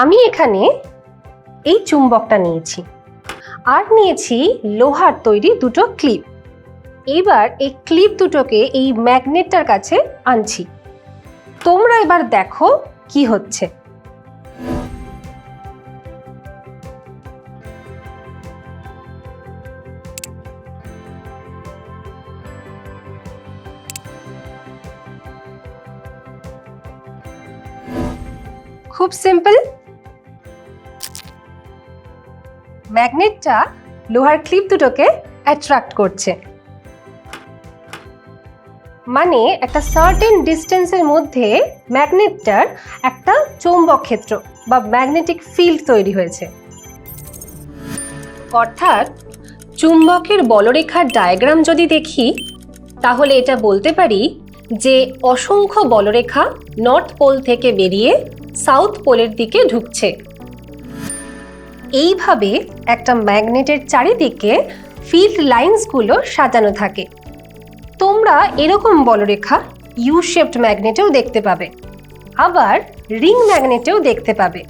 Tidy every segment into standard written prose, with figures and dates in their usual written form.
আমি এখানে এই চুম্বকটা নিয়েছি আর নিয়েছি লোহার তৈরি দুটো ক্লিপ। এবার এই ক্লিপ দুটোকে এই ম্যাগনেটটার কাছে আনছি। তোমরা এবার দেখো কি হচ্ছে। খুব সিম্পল। ম্যাগনেটটা লোহার ক্লিপ দুটোকে অ্যাট্রাক্ট করছে, মানে একটা সার্টেন ডিস্টেন্সের মধ্যে ম্যাগনেটটার একটা চৌম্বক ক্ষেত্র বা ম্যাগনেটিক ফিল্ড তৈরি হয়েছে। অর্থাৎ চুম্বকের বলরেখার ডায়াগ্রাম যদি দেখি তাহলে এটা বলতে পারি যে অসংখ্য বলরেখা নর্থ পোল থেকে বেরিয়ে সাউথ পোলের দিকে ঢুকছে। এইভাবে একটা ম্যাগনেটের চারিদিকে ফিল্ড লাইন্সগুলো সাজানো থাকে। তোমরা এরকম বলরেখা ইউ শেপড ম্যাগনেটেও দেখতে পাবে, আবার রিং ম্যাগনেটেও দেখতে পাবে।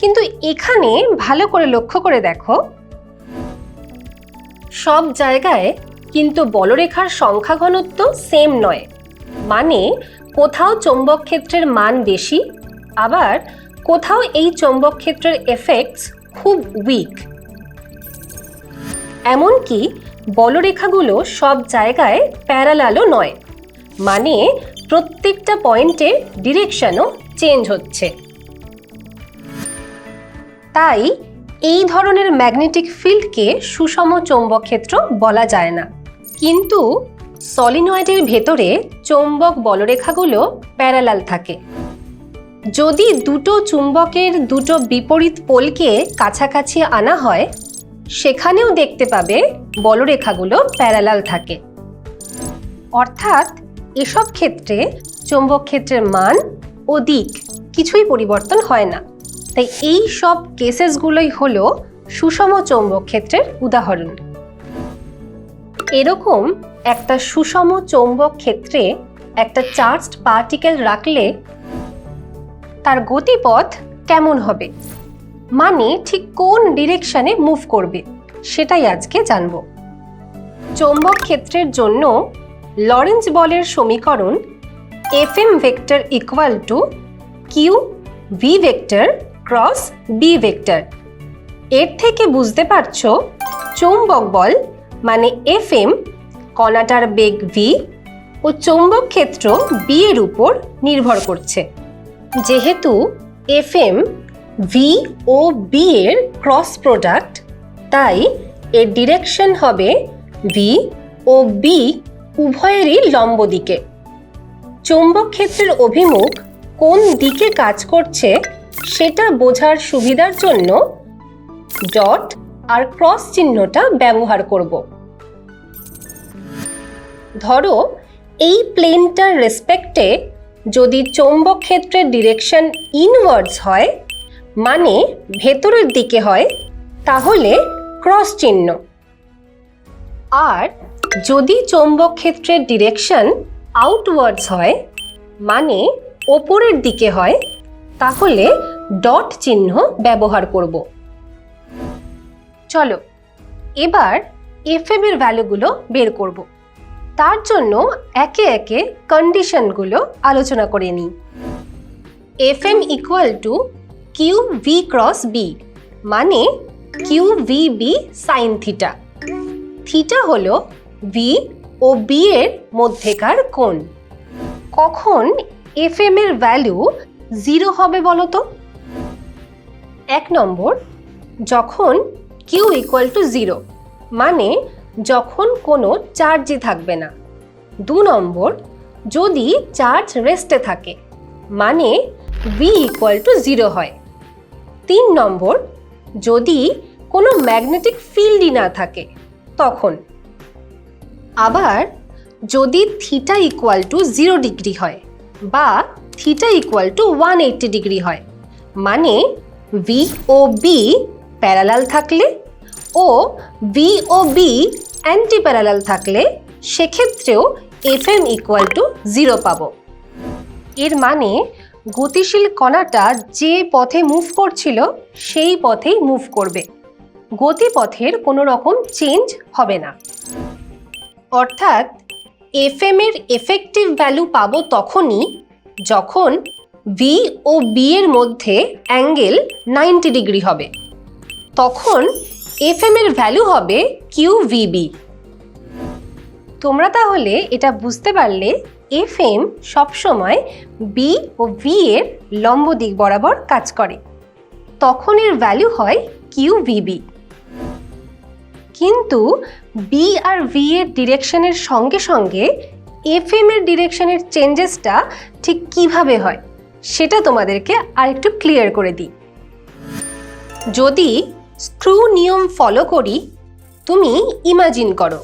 কিন্তু এখানে ভালো করে লক্ষ্য করে দেখো, সব জায়গায় কিন্তু বলরেখার সংখ্যা ঘনত্ব সেম নয়। মানে কোথাও চৌম্বক ক্ষেত্রের মান বেশি, আবার কোথাও এই চৌম্বক ক্ষেত্রের এফেক্টস খুব উইক। এমনকি বলরেখাগুলো সব জায়গায় প্যারালালও নয়, মানে প্রত্যেকটা পয়েন্টের ডিরেকশনও চেঞ্জ হচ্ছে। তাই এই ধরনের ম্যাগনেটিক ফিল্ডকে সুষম চৌম্বক ক্ষেত্র বলা যায় না। কিন্তু সলিনয়েডের ভেতরে চৌম্বক বলরেখাগুলো প্যারালাল থাকে। যদি দুটো চুম্বকের দুটো বিপরীত পোলকে কাছাকাছি আনা হয়, সেখানেও দেখতে পাবে বলরেখাগুলো প্যারালাল থাকে। অর্থাৎ এসব ক্ষেত্রে চৌম্বক ক্ষেত্রের মান ও দিক কিছুই পরিবর্তন হয় না। তাই এই সব কেসেসগুলোই হলো সুষম চৌম্বক ক্ষেত্রের উদাহরণ। এরকম একটা সুষম চৌম্বক ক্ষেত্রে একটা চার্জড পার্টিকেল রাখলে তার গতিপথ কেমন হবে, মানে ঠিক কোন ডিরেকশনে মুভ করবে, সেটাই আজকে জানব। চৌম্বক ক্ষেত্রের জন্য লরেঞ্জ বলের সমীকরণ Fm vector equal to q v vector cross B vector. এর থেকে বুঝতে পারছো চৌম্বক বল মানে Fm কণাটার বেগ v ও চৌম্বক ক্ষেত্র b এর উপর নির্ভর করছে। যেহেতু Fm v ও b এর ক্রস প্রোডাক্ট, তাই এর ডিরেকশন হবে v ও b উভয়েরই লম্ব দিকে। চৌম্বক ক্ষেত্রের অভিমুখ কোন দিকে কাজ করছে সেটা বোঝার সুবিধার জন্য ডট আর ক্রস চিহ্নটা ব্যবহার করব। ধরো এই প্লেনটার রেসপেক্টে যদি চৌম্বক ক্ষেত্রের ডিরেকশন ইনওয়ার্ডস হয়, মানে ভেতরের দিকে হয়, তাহলে ক্রস চিহ্ন। আর যদি চৌম্বক ক্ষেত্রের ডিরেকশন আউটওয়ার্ডস হয়, মানে ওপরের দিকে হয়, তাহলে ডট চিহ্ন ব্যবহার করব। চলো এবার Fm এর ভ্যালুগুলো বের করব। তার জন্য একে একে কন্ডিশনগুলো আলোচনা করে নিই। Fm equal to q v cross B, মানে q v B sine theta. Theta হলো ভি ও বি এর মধ্যেকার কোণ। কখন Fm এর ভ্যালু 0 হবে বলো তো? 1 নম্বর, যখন কিউ ইকুয়াল টু 0, মানে যখন কোনো চার্জই থাকবে না। 2 নম্বর, যদি চার্জ রেস্টে থাকে, মানে ভি ইকুয়াল টু 0 হয়। 3 নম্বর, যদি কোনো ম্যাগনেটিক ফিল্ডই না থাকে তখন। আবার যদি থিটা ইকুয়াল টু 0 ডিগ্রি হয় বা থিটা ইকুয়াল টু 180 ডিগ্রি হয়, মানে ভি ও বি প্যারালাল থাকলে ও ভি ও বি অ্যান্টি প্যারালাল থাকলে সেক্ষেত্রেও Fm ইকুয়াল টু 0 পাবো। এর মানে গতিশীল কণাটা যে পথে মুভ করছিল সেই পথেই মুভ করবে, গতিপথের কোনো রকম চেঞ্জ হবে না। অর্থাৎ এফএম এর এফেক্টিভ ভ্যালু পাবো তখনই যখন ভি ও বি এর মধ্যে অ্যাঙ্গেল 90 ডিগ্রি হবে, তখন এফএম এর ভ্যালু হবে কিউভিবি। তোমরা তাহলে এটা বুঝতে পারলে এফএম সবসময় বি ও ভি এর লম্ব দিক বরাবর কাজ করে, তখন এর ভ্যালু হয় কিউভিবি। কিন্তু বি আর ভি এর ডিরেকশনের সঙ্গে সঙ্গে এফএম এর ডিরেকশনের চেঞ্জেসটা ঠিক কিভাবে হয় সেটা তোমাদেরকে আরেকটু ক্লিয়ার করে দিই। যদি স্ক্রু নিয়ম ফলো করি, তুমি ইমাজিন করো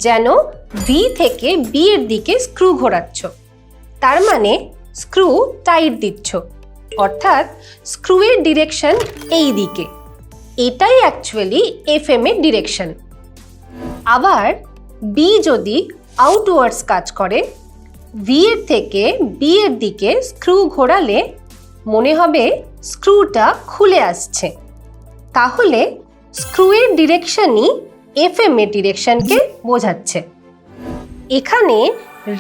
যেন ভি থেকে বি এর দিকে স্ক্রু ঘোরাচ্ছ, তার মানে স্ক্রু টাইট দিচ্ছ, অর্থাৎ স্ক্রুয়ের ডিরেকশন এই দিকে, এটাই অ্যাকচুয়ালি এফএম এর ডিরেকশন। আবার বি যদি আউটওয়ার্ডস কাজ করে, ভি এর থেকে বি এর দিকে স্ক্রু ঘোরালে মনে হবে স্ক্রুটা খুলে আসছে, তাহলে স্ক্রুয়ের ডিরেকশনই এফএম এর ডিরেকশনকে বোঝাচ্ছে। এখানে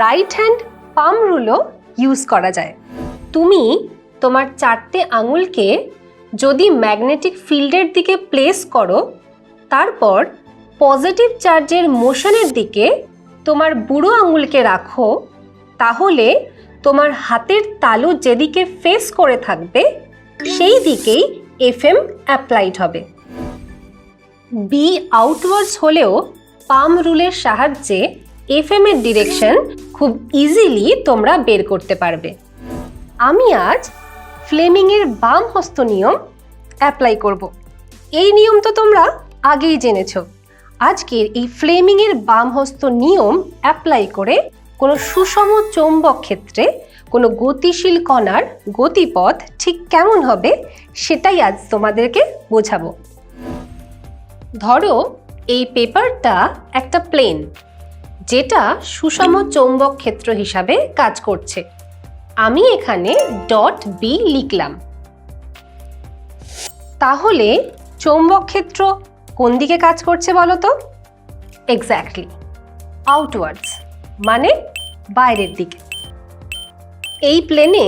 রাইট হ্যান্ড পাম রুলও ইউজ করা যায়। তুমি তোমার 4টে আঙুলকে যদি ম্যাগনেটিক ফিল্ডের দিকে প্লেস করো, তারপর পজিটিভ চার্জের মোশনের দিকে তোমার বুড়ো আঙুলকে রাখো, তাহলে তোমার হাতের তালু যেদিকে ফেস করে থাকবে সেই দিকেই এফএম অ্যাপ্লাইড হবে। বি আউটওয়ার্ডস হলেও পাম রুলের সাহায্যে এফএম এর ডিরেকশন খুব ইজিলি তোমরা বের করতে পারবে। আমি আজ ফ্লেমিং এর বাম হস্ত নিয়ম অ্যাপ্লাই করব। এই নিয়ম তো তোমরা আগেই জেনেছ। আজকের এই ফ্লেমিং এর বাম হস্ত নিয়ম অ্যাপ্লাই করে কোনো সুষম চৌম্বক ক্ষেত্রে কোনো গতিশীল কণার গতিপথ ঠিক কেমন হবে সেটাই আজ তোমাদেরকে বোঝাবো। ধরো এই পেপারটা একটা প্লেন, যেটা সুষম চৌম্বক ক্ষেত্র হিসাবে কাজ করছে। আমি এখানে ডট বি লিখলাম। তাহলে চৌম্বক ক্ষেত্র কোন দিকে কাজ করছে বলো তো? এক্স্যাক্টলি আউটওয়ার্ডস, মানে বাইরের দিকে। এই প্লেনে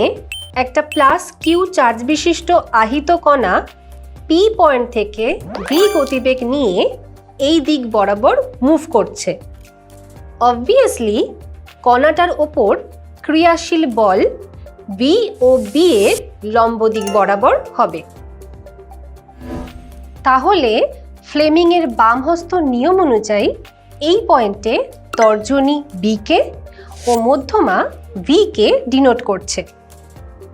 একটা প্লাস কিউ চার্জ বিশিষ্ট আহিত কণা পি পয়েন্ট থেকে ভি গতিবেগ নিয়ে এই দিক বরাবর মুভ করছে। অবভিয়াসলি কণাটার ওপর ক্রিয়াশীল বল ভি ও বি এর লম্ব দিক বরাবর হবে। তাহলে ফ্লেমিং এর বামহস্ত নিয়ম অনুযায়ী এই পয়েন্টে তর্জনী বি কে ও মধ্যমা ভি কে ডিনোট করছে।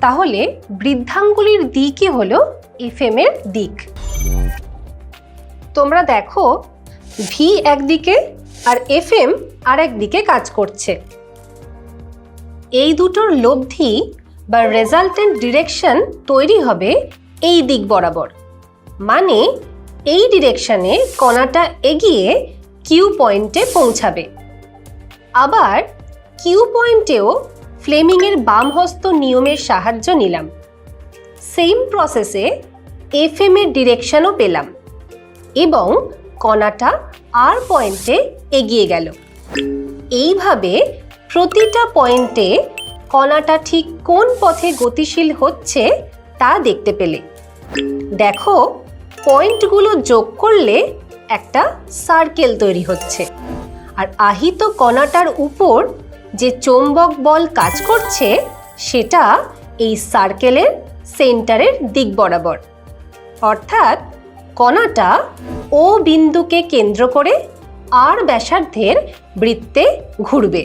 তাহলে বৃদ্ধাঙ্গুলির দিকই হলো এফএম এর দিক। তোমরা দেখো ভি একদিকে আর এফএম আর একদিকে কাজ করছে। এই দুটোর লব্ধি বা রেজাল্টেন্ট ডিরেকশন তৈরি হবে এই দিক বরাবর, মানে এই ডিরেকশনে কণাটা এগিয়ে কিউ পয়েন্টে পৌঁছাবে। আবার কিউ পয়েন্টেও ফ্লেমিং এর বামহস্ত নিয়মের সাহায্য নিলাম। সেম প্রসেসে এফএম এর ডিরেকশনও পেলাম এবং কণাটা আর পয়েন্টে এগিয়ে গেল। এইভাবে প্রতিটা পয়েন্টে কণাটা ঠিক কোন পথে গতিশীল হচ্ছে তা দেখতে পেলে। দেখো পয়েন্টগুলো যোগ করলে একটা সার্কেল তৈরি হচ্ছে, আর আহিত কণাটার উপর যে চৌম্বক বল কাজ করছে সেটা এই সার্কেলের সেন্টারের দিক বরাবর। অর্থাৎ কণাটা ও বিন্দুকে কেন্দ্র করে আর ব্যাসার্ধের বৃত্তে ঘুরবে।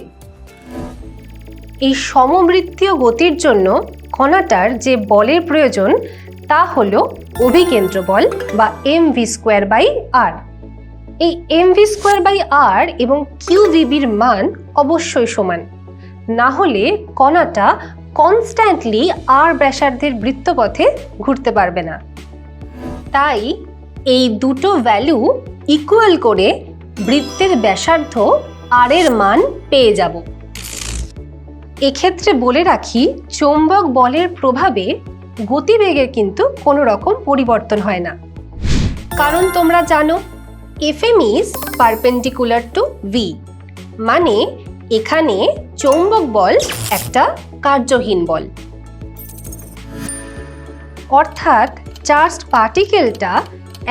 এই সমবৃত্তীয় গতির জন্য কণাটার যে বলের প্রয়োজন তা হলো অভিকেন্দ্র বল বা mv²/r। এই mv²/r এবং qvbর মান অবশ্যই সমান, না হলে কণাটা কনস্ট্যান্টলি আর ব্যাসার্ধের বৃত্তপথে ঘুরতে পারবে না। তাই এই দুটো ভ্যালু ইকুয়াল করে বৃত্তের ব্যাসার্ধ আর এর মান পেয়ে যাব। এক্ষেত্রে বলে রাখি, চৌম্বক বলের প্রভাবে গতিবেগের কিন্তু কোনো রকম পরিবর্তন হয় না, কারণ তোমরা জানো Fm is perpendicular to v, মানে এখানে চৌম্বক বল একটা কার্যহীন বল। অর্থাৎ চার্জড পার্টিকেলটা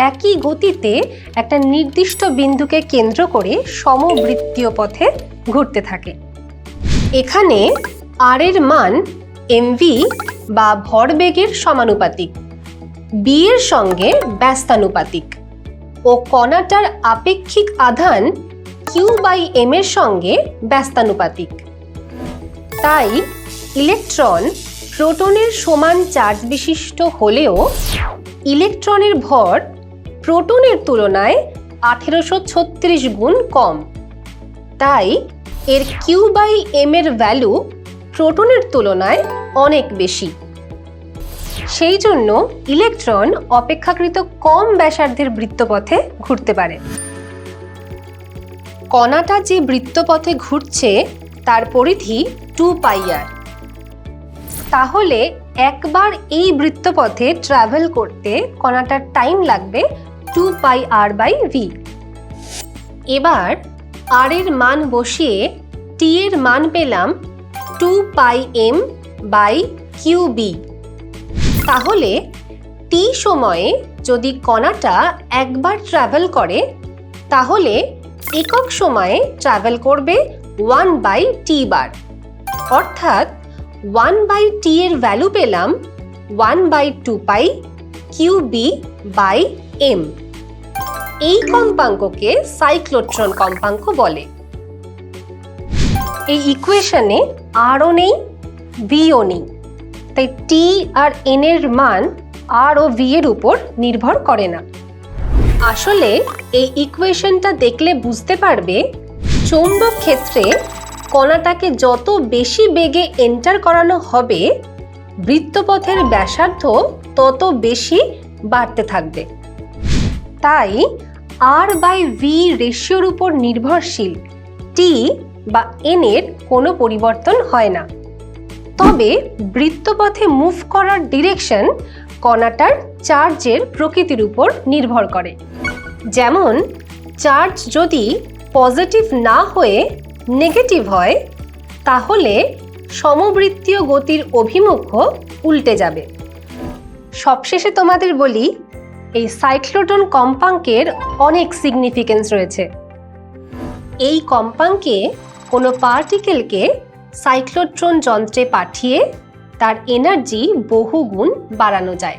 একই গতিতে একটা নির্দিষ্ট বিন্দুকে কেন্দ্র করে সমবৃত্তীয় পথে ঘুরতে থাকে। এখানে r এর মান mv বা ভরবেগের সমানুপাতিক, b এর সঙ্গে ব্যস্তানুপাতিক ও কণাটার আপেক্ষিক আধান q/m এর সঙ্গে ব্যস্তানুপাতিক। তাই ইলেকট্রন প্রোটনের সমান চার্জ বিশিষ্ট হলেও ইলেকট্রনের ভর প্রোটনের তুলনায় 1836 গুণ কম। তাই এর q/m এর ভ্যালু প্রোটনের তুলনায় অনেক বেশি। সেই জন্য ইলেকট্রন অপেক্ষাকৃত কম ব্যাসার্ধের বৃত্তপথে ঘুরতে পারে। কণাটা যে বৃত্তপথে ঘুরছে তার পরিধি 2πr। তাহলে একবার এই বৃত্তপথে ট্রাভেল করতে কণাটার টাইম লাগবে 2πr/v। এবার r এর মান বসিয়ে t এর মান পেলাম 2πm/qb। তাহলে t সময়ে যদি কণাটা একবার ট্রাভেল করে তাহলে একক সময়ে ট্রাভেল করবে 1/t বার। অর্থাৎ 1/t এর ভ্যালু পেলাম 1/2π qb/m। এই কম্পাঙ্ককে সাইক্লোট্রন কম্পাঙ্ক বলে। এই ইকুয়েশনে আরও নেই, ভিও নেই, তাই টি আর এন এর মান আর ও ভি এর উপর নির্ভর করে না। আসলে এই ইকুয়েশনটা দেখলে বুঝতে পারবে চৌম্বক ক্ষেত্রে কণাটাকে যত বেশি বেগে এন্টার করানো হবে বৃত্তপথের ব্যাসার্ধ তত বেশি বাড়তে থাকবে। তাই r/v রেশিওর উপর নির্ভরশীল টি বা এন এর কোনো পরিবর্তন হয় না। তবে বৃত্তপথে মুভ করার ডিরেকশন কণাটার চার্জের প্রকৃতির উপর নির্ভর করে। যেমন চার্জ যদি পজিটিভ না হয়ে নেগেটিভ হয় তাহলে সমবৃত্তীয় গতির অভিমুখও উল্টে যাবে। সবশেষে তোমাদের বলি, এই সাইক্লোট্রন কম্পাঙ্কের অনেক সিগনিফিকেন্স রয়েছে। এই কম্পাঙ্কে কোনো পার্টিকেলকে সাইক্লোট্রন যন্ত্রে পাঠিয়ে তার এনার্জি বহুগুণ বাড়ানো যায়।